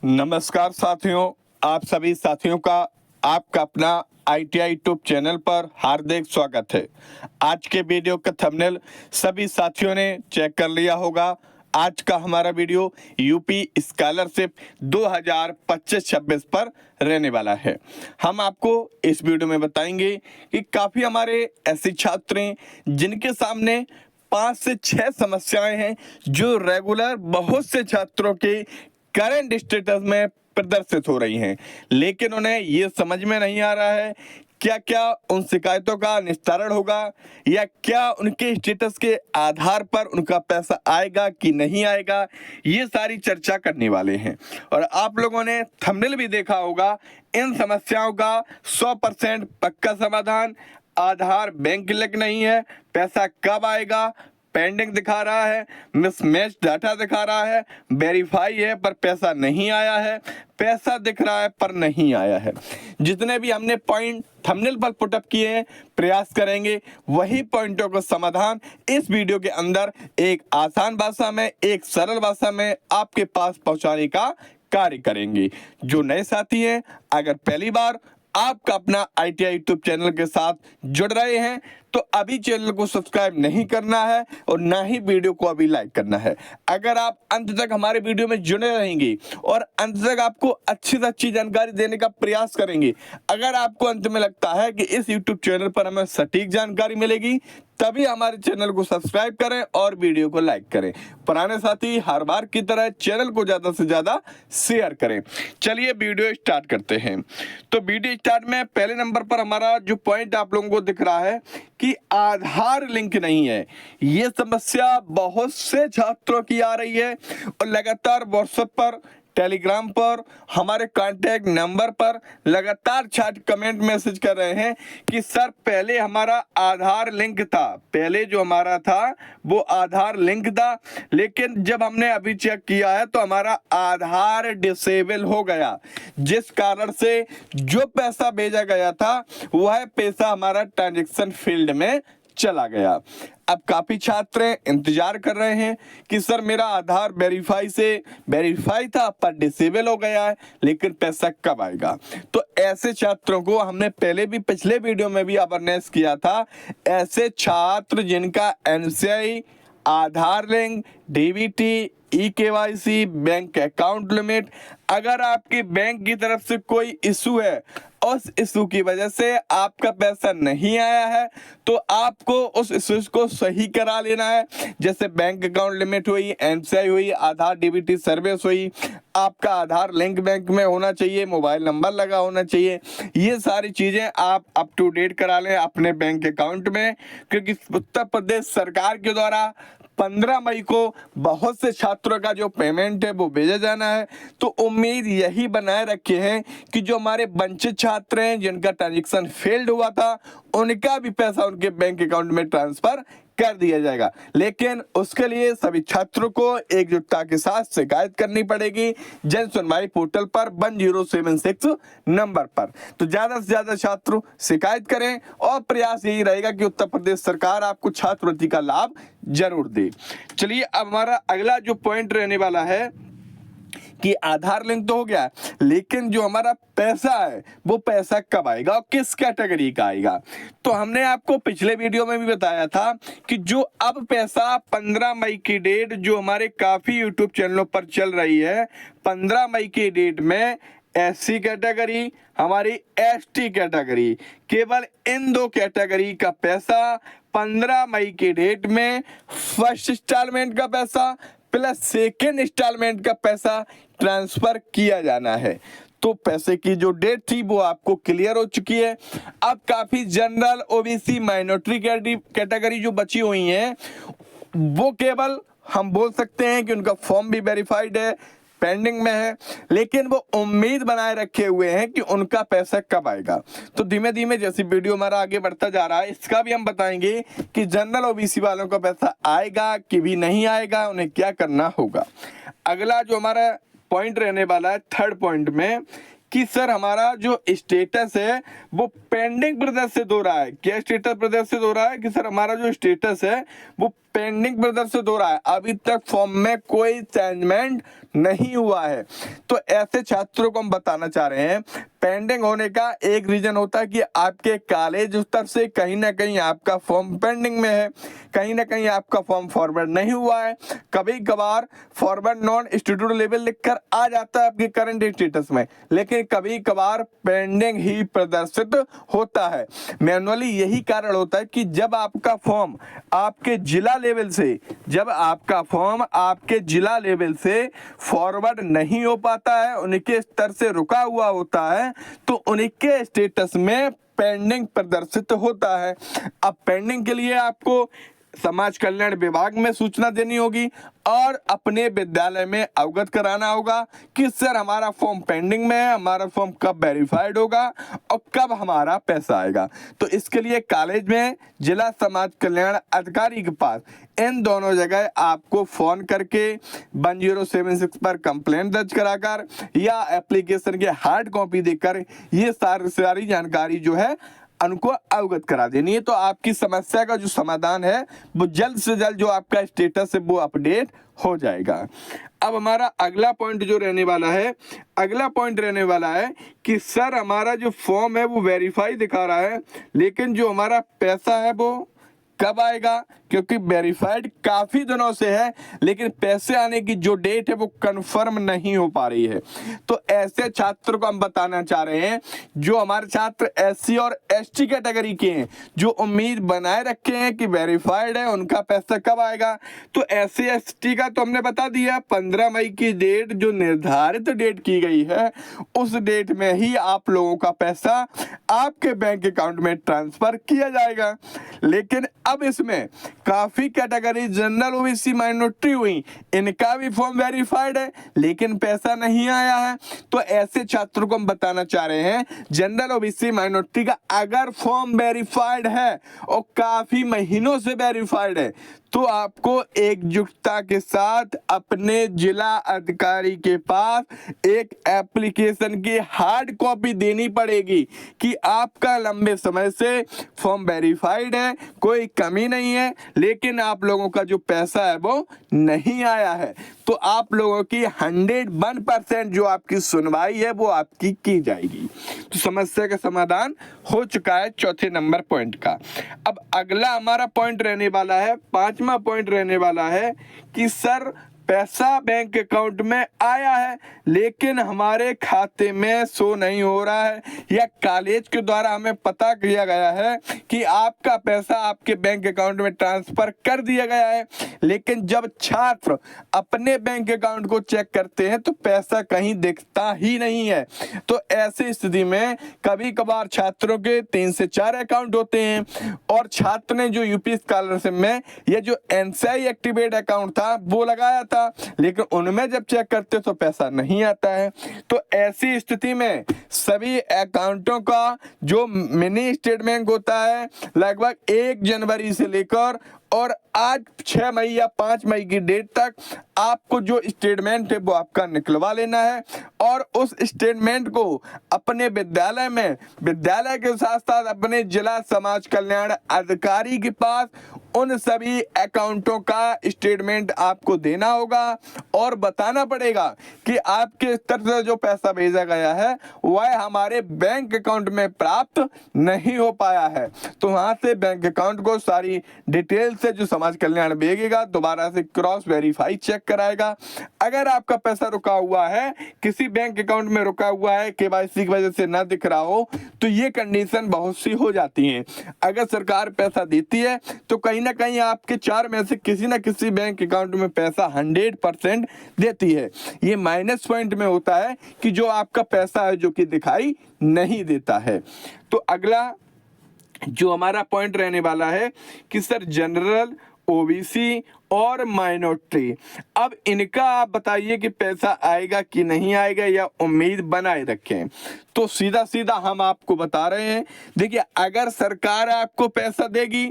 नमस्कार साथियों, आप सभी साथियों का आपका अपना ITI यूट्यूब चैनल पर हार्दिक स्वागत है। आज के वीडियो का थंबनेल सभी साथियों ने चेक कर लिया होगा। आज का हमारा वीडियो यूपी स्कॉलरशिप 2025-26 पर रहने वाला है। हम आपको इस वीडियो में बताएंगे कि काफ़ी हमारे ऐसे छात्र हैं जिनके सामने 5 से 6 समस्याएं हैं जो रेगुलर बहुत से छात्रों के करंट स्टेटस में प्रदर्शित हो रही हैं, लेकिन उन्हें ये समझ में नहीं आ रहा है क्या क्या उन शिकायतों का निस्तारण होगा या क्या उनके स्टेटस के आधार पर उनका पैसा आएगा कि नहीं आएगा। ये सारी चर्चा करने वाले हैं और आप लोगों ने थंबनेल भी देखा होगा। इन समस्याओं का 100% पक्का समाधान, आधार बैंक लिंक नहीं है, पैसा कब आएगा, पेंडिंग दिखा रहा है, मिसमैच डाटा दिखा रहा है, वेरीफाई है पर पैसा नहीं आया है, पैसा दिख रहा है पर नहीं आया है। जितने भी हमने पॉइंट थंबनेल पर पुटअप किए हैं, प्रयास करेंगे वही पॉइंटों का समाधान इस वीडियो के अंदर एक आसान भाषा में, एक सरल भाषा में आपके पास पहुंचाने का कार्य करेंगे। जो नए साथी हैं, अगर पहली बार आपका अपना ITI यूट्यूब चैनल के साथ जुड़ रहे हैं तो अभी चैनल को सब्सक्राइब नहीं करना है और ना ही वीडियो को अभी लाइक करना है। अगर आप अंत तक हमारे वीडियो में जुड़े रहेंगे और अंत तक आपको अच्छी से अच्छी जानकारी देने का प्रयास करेंगे, अगर आपको अंत में लगता है कि इस यूट्यूब चैनल पर हमें सटीक जानकारी मिलेगी, तभी हमारे चैनल को सब्सक्राइब करें और वीडियो को लाइक करें। पुराने साथी हर बार की तरह चैनल को ज्यादा से ज्यादा शेयर करें। चलिए वीडियो स्टार्ट करते हैं। तो वीडियो स्टार्ट में पहले नंबर पर हमारा जो पॉइंट आप लोगों को दिख रहा है कि आधार लिंक नहीं है। ये समस्या बहुत से छात्रों की आ रही है और लगातार व्हाट्सएप पर, टेलीग्राम पर, हमारे कांटेक्ट नंबर पर लगातार छात्र कमेंट मैसेज कर रहे हैं कि सर पहले हमारा आधार लिंक था, पहले जो हमारा था वो आधार लिंक था, लेकिन जब हमने अभी चेक किया है तो हमारा आधार डिसेबल हो गया, जिस कारण से जो पैसा भेजा गया था वह पैसा हमारा ट्रांजैक्शन फील्ड में चला गया। अब काफी छात्र इंतजार कर रहे हैं कि सर मेरा आधार वेरीफाई था पर डिसेबल हो गया है, लेकिन पैसा कब आएगा। तो ऐसे छात्रों को हमने पहले भी पिछले वीडियो में भी अवेयरनेस किया था। ऐसे छात्र जिनका NCI, Aadhaar link, DBT, eKYC, bank account limit, अगर आपके बैंक की तरफ से कोई इशू है, उस इशू की वजह से आपका पैसा नहीं आया है, तो आपको उस इशू को सही करा लेना है। जैसे बैंक अकाउंट लिमिट हुई, NCI हुई, आधार DBT सर्विस हुई, आपका आधार लिंक बैंक में होना चाहिए, मोबाइल नंबर लगा होना चाहिए। ये सारी चीजें आप अप टू डेट करा लें अपने बैंक अकाउंट में, क्योंकि उत्तर प्रदेश सरकार के द्वारा 15 मई को बहुत से छात्रों का जो पेमेंट है वो भेजा जाना है। तो उम्मीद यही बनाए रखे हैं कि जो हमारे वंचित छात्र हैं जिनका ट्रांजैक्शन फेल्ड हुआ था, उनका भी पैसा उनके बैंक अकाउंट में ट्रांसफर कर दिया जाएगा। लेकिन उसके लिए सभी छात्रों को एकजुटता के साथ शिकायत करनी पड़ेगी जन सुनवाई पोर्टल पर 1076 नंबर पर। तो ज्यादा से ज्यादा छात्र शिकायत करें और प्रयास यही रहेगा कि उत्तर प्रदेश सरकार आपको छात्रवृत्ति का लाभ जरूर दे। चलिए अब हमारा अगला जो पॉइंट रहने वाला है कि आधार लिंक तो हो गया, लेकिन जो हमारा पैसा है वो पैसा कब आएगा और किस कैटेगरी का आएगा। तो हमने आपको पिछले वीडियो में भी बताया था कि जो अब पैसा 15 मई की डेट जो हमारे काफी यूट्यूब चैनलों पर चल रही है, 15 मई की डेट में SC कैटेगरी, हमारी ST कैटेगरी, केवल इन दो कैटेगरी का पैसा 15 मई की डेट में फर्स्ट इंस्टॉलमेंट का पैसा प्लस सेकेंड इंस्टॉलमेंट का पैसा ट्रांसफर किया जाना है। तो पैसे की जो डेट थी वो आपको क्लियर हो चुकी है। अब काफी जनरल, OBC, माइनॉरिटी कैटेगरी जो बची हुई हैं, वो केवल हम बोल सकते हैं कि उनका फॉर्म भी वेरीफाइड है, पेंडिंग में है, लेकिन वो उम्मीद बनाए रखे हुए हैं कि उनका पैसा कब आएगा। तो धीमे धीमे जैसे वीडियो हमारा आगे बढ़ता जा रहा है, इसका भी हम बताएंगे कि जनरल OBC वालों का पैसा आएगा कि भी नहीं आएगा, उन्हें क्या करना होगा। अगला जो हमारा पॉइंट रहने वाला है थर्ड पॉइंट में कि सर हमारा जो स्टेटस है वो पेंडिंग प्रदर्शित हो रहा है। क्या स्टेटस प्रदर्शित हो रहा है कि सर हमारा जो स्टेटस है वो पेंडिंग प्रदर्शित हो रहा है, अभी तक फॉर्म में कोई चेंजमेंट नहीं हुआ है। तो ऐसे छात्रों को हम बताना चाह रहे हैं, पेंडिंग होने का एक रीजन होता है कि आपके कॉलेज स्तर से कहीं ना कहीं आपका फॉर्म पेंडिंग में है, कहीं ना कहीं आपका फॉर्म फॉरवर्ड नहीं हुआ है। कभी कभार फॉरवर्ड नॉन इंस्टीट्यूट लेवल लिखकर आ जाता है आपके करंट स्टेटस में, लेकिन कभी कभार पेंडिंग ही प्रदर्शित होता है मैनुअली। यही कारण होता है कि जब आपका फॉर्म आपके जिला लेवल से फॉरवर्ड नहीं हो पाता है, उनके स्तर से रुका हुआ होता है, तो उनके स्टेटस में पेंडिंग प्रदर्शित होता है। अब पेंडिंग के लिए आपको समाज कल्याण विभाग में सूचना देनी होगी और अपने विद्यालय में अवगत कराना होगा कि सर हमारा फॉर्म पेंडिंग में है, हमारा फॉर्म कब वेरीफाइड होगा और कब हमारा पैसा आएगा। तो इसके लिए कॉलेज में जिला समाज कल्याण अधिकारी के पास इन दोनों जगह आपको फोन करके 1076 पर कंप्लेंट दर्ज कराकर या एप्लीकेशन के हार्ड कॉपी देकर ये सारी जानकारी जो है उनको अवगत करा देनी है। तो आपकी समस्या का जो समाधान है वो जल्द से जल्द जो आपका स्टेटस है वो अपडेट हो जाएगा। अब हमारा अगला पॉइंट रहने वाला है कि सर हमारा जो फॉर्म है वो वेरीफाई दिखा रहा है, लेकिन जो हमारा पैसा है वो कब आएगा, क्योंकि वेरीफाइड काफी दिनों से है लेकिन पैसे आने की जो डेट है वो कंफर्म नहीं हो पा रही है। तो ऐसे छात्र को हम बताना चाह रहे हैं, जो हमारे छात्र SC और ST कैटेगरी के हैं, जो उम्मीद बनाए रखे हैं कि वेरीफाइड है, उनका पैसा कब आएगा। तो SC ST का तो हमने बता दिया, 15 मई की डेट जो निर्धारित डेट की गई है उस डेट में ही आप लोगों का पैसा आपके बैंक अकाउंट में ट्रांसफर किया जाएगा। लेकिन अब इसमें काफी कैटेगरी जनरल OBC माइनॉरिटी हुई, इनका भी फॉर्म वेरीफाइड है लेकिन पैसा नहीं आया है। तो ऐसे छात्रों को हम बताना चाह रहे हैं, जनरल OBC माइनॉरिटी का अगर फॉर्म वेरीफाइड है और काफी महीनों से वेरीफाइड है तो आपको एकजुटता के साथ अपने जिला अधिकारी के पास एक एप्लीकेशन की हार्ड कॉपी देनी पड़ेगी कि आपका लंबे समय से फॉर्म वेरीफाइड है, कोई कमी नहीं है, लेकिन आप लोगों का जो पैसा है वो नहीं आया है। तो आप लोगों की 101% जो आपकी सुनवाई है वो आपकी की जाएगी। तो समस्या का समाधान हो चुका है चौथे नंबर पॉइंट का। अब अगला हमारा पॉइंट रहने वाला है, पांचवा पॉइंट रहने वाला है कि सर पैसा बैंक अकाउंट में आया है लेकिन हमारे खाते में शो नहीं हो रहा है, या कॉलेज के द्वारा हमें पता किया गया है कि आपका पैसा आपके बैंक अकाउंट में ट्रांसफर कर दिया गया है, लेकिन जब छात्र अपने बैंक अकाउंट को चेक करते हैं तो पैसा कहीं दिखता ही नहीं है। तो ऐसी स्थिति में कभी कभार छात्रों के 3 से 4 अकाउंट होते हैं और छात्र ने जो यूपी स्कॉलरशिप में ये जो NCI एक्टिवेट अकाउंट था वो लगाया था, लेकिन उनमें जब चेक करते तो पैसा नहीं आता है। तो ऐसी स्थिति में सभी अकाउंटों का जो मिनी स्टेटमेंट होता है लगभग 1 जनवरी से लेकर और आज 6 मई या 5 मई की डेट तक आपको जो स्टेटमेंट है वो आपका निकलवा लेना है और उस स्टेटमेंट को अपने विद्यालय के साथ साथ अपने जिला समाज कल्याण अधिकारी के पास उन सभी अकाउंटों का स्टेटमेंट आपको देना होगा और बताना पड़ेगा कि आपके स्तर से जो पैसा भेजा गया है वह हमारे बैंक अकाउंट में प्राप्त नहीं हो पाया है। तो वहां से बैंक अकाउंट को सारी डिटेल से जो समाज कल्याण भेजेगा दोबारा से क्रॉस वेरीफाई चेक कराएगा। अगर आपका पैसा रुका हुआ है, किसी बैंक अकाउंट में रुका हुआ है, KYC की वजह से ना दिख रहा हो, तो ये कंडीशन बहुत सी हो जाती है। अगर सरकार पैसा देती है तो कहीं ना कहीं आपके 4 में से किसी ना किसी बैंक अकाउंट में पैसा 100% देती है। ये माइनस पॉइंट में होता है कि जो आपका पैसा है जो कि दिखाई नहीं देता है। तो अगला जो हमारा पॉइंट रहने वाला है कि सर जनरल OBC और माइनॉरिटी। अब इनका आप बताइए कि पैसा आएगा कि नहीं आएगा, या उम्मीद बनाए रखें। तो सीधा सीधा हम आपको बता रहे हैं, देखिए अगर सरकार आपको पैसा देगी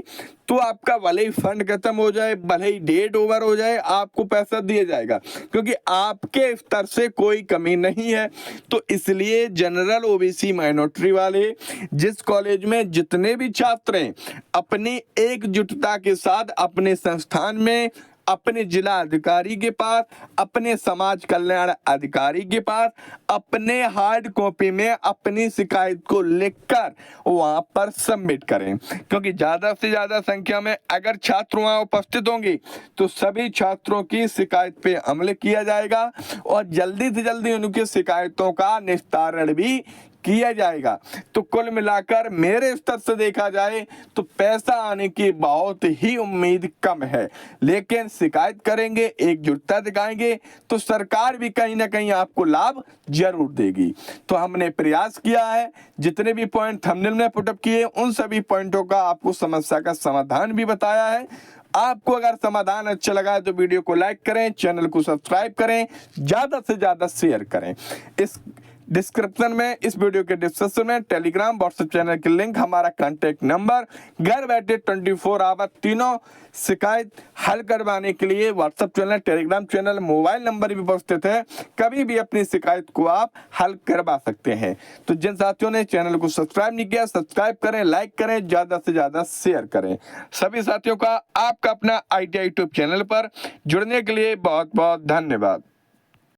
तो आपका भले ही फंड खत्म हो जाए, भले ही डेट ओवर हो जाए, आपको पैसा दिया जाएगा, क्योंकि आपके स्तर से कोई कमी नहीं है। तो इसलिए जनरल, ओबीसी, माइनॉरिटी वाले जिस कॉलेज में जितने भी छात्र हैं, अपनी एकजुटता के साथ अपने संस्थान में, अपने जिला अधिकारी के पास, अपने समाज कल्याण अधिकारी के पास, अपने हार्ड कॉपी में अपनी शिकायत को लिखकर वहां पर सबमिट करें, क्योंकि ज्यादा से ज्यादा संख्या में अगर छात्र वहां उपस्थित होंगे तो सभी छात्रों की शिकायत पे अमल किया जाएगा और जल्दी से जल्दी उनकी शिकायतों का निस्तारण भी किया जाएगा। तो कुल मिलाकर मेरे स्तर से देखा जाए तो पैसा आने की बहुत ही उम्मीद कम है, लेकिन शिकायत करेंगे, एकजुटता दिखाएंगे तो सरकार भी कहीं ना कहीं आपको लाभ जरूर देगी। तो हमने प्रयास किया है, जितने भी पॉइंट थंबनेल में पुटअप किए उन सभी पॉइंटों का आपको समस्या का समाधान भी बताया है। आपको अगर समाधान अच्छा लगा है तो वीडियो को लाइक करें, चैनल को सब्सक्राइब करें, ज्यादा से ज्यादा शेयर करें। इस डिस्क्रिप्शन में, इस वीडियो के डिस्क्रिप्शन में टेलीग्राम, व्हाट्सएप चैनल की लिंक, हमारा कांटेक्ट नंबर, घर बैठे 24 आवर तीनों शिकायत हल करवाने के लिए WhatsApp channel, Telegram channel, mobile number भी उपस्थित है। कभी भी अपनी शिकायत को आप हल करवा सकते हैं। तो जिन साथियों ने चैनल को सब्सक्राइब नहीं किया, सब्सक्राइब करें, लाइक करें, ज्यादा से ज्यादा शेयर करें। सभी साथियों का आपका अपना ITI यूट्यूब चैनल पर जुड़ने के लिए बहुत बहुत धन्यवाद।